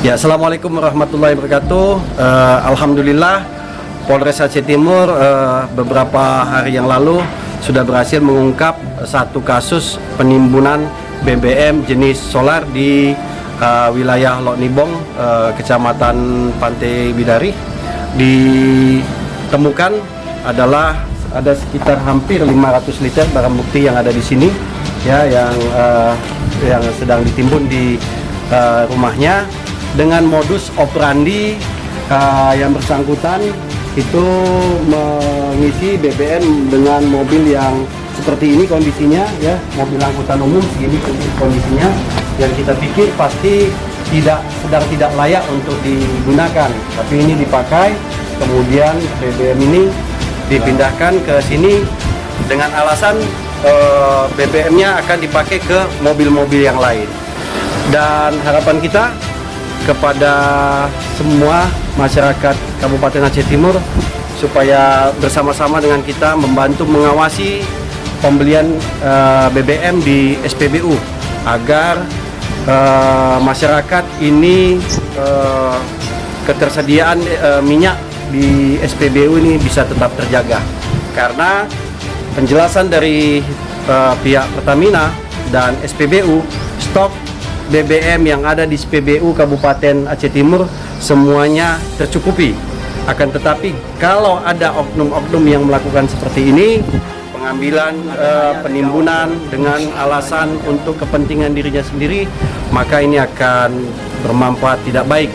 Ya, Assalamualaikum warahmatullahi wabarakatuh. Alhamdulillah, Polres Aceh Timur beberapa hari yang lalu sudah berhasil mengungkap satu kasus penimbunan BBM jenis solar di wilayah Lok Nibong, Kecamatan Pantai Bidari. Ditemukan adalah ada sekitar hampir 500 liter barang bukti yang ada di sini, ya, yang sedang ditimbun di rumahnya dengan modus operandi yang bersangkutan itu mengisi BBM dengan mobil yang seperti ini kondisinya, ya, mobil angkutan umum segini kondisinya, yang kita pikir pasti sedang tidak layak untuk digunakan, tapi ini dipakai. Kemudian BBM ini dipindahkan ke sini dengan alasan BBM-nya akan dipakai ke mobil-mobil yang lain. Dan harapan kita kepada semua masyarakat Kabupaten Aceh Timur supaya bersama-sama dengan kita membantu mengawasi pembelian BBM di SPBU agar masyarakat ini ketersediaan minyak di SPBU ini bisa tetap terjaga, karena penjelasan dari pihak Pertamina dan SPBU, stok BBM yang ada di SPBU Kabupaten Aceh Timur semuanya tercukupi. Akan tetapi kalau ada oknum-oknum yang melakukan seperti ini, pengambilan penimbunan dengan alasan untuk kepentingan dirinya sendiri, maka ini akan bermanfaat tidak baik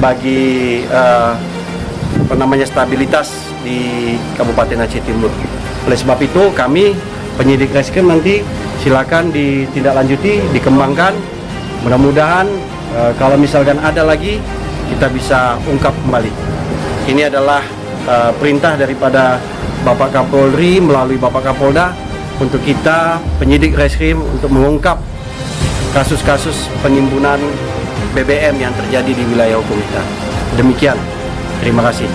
bagi stabilitas di Kabupaten Aceh Timur. Oleh sebab itu kami penyidik Reskrim nanti silakan ditindaklanjuti, dikembangkan. Mudah-mudahan kalau misalkan ada lagi kita bisa ungkap kembali. Ini adalah perintah daripada Bapak Kapolri melalui Bapak Kapolda untuk kita penyidik Reskrim untuk mengungkap kasus-kasus penimbunan BBM yang terjadi di wilayah hukum kita. Demikian, terima kasih.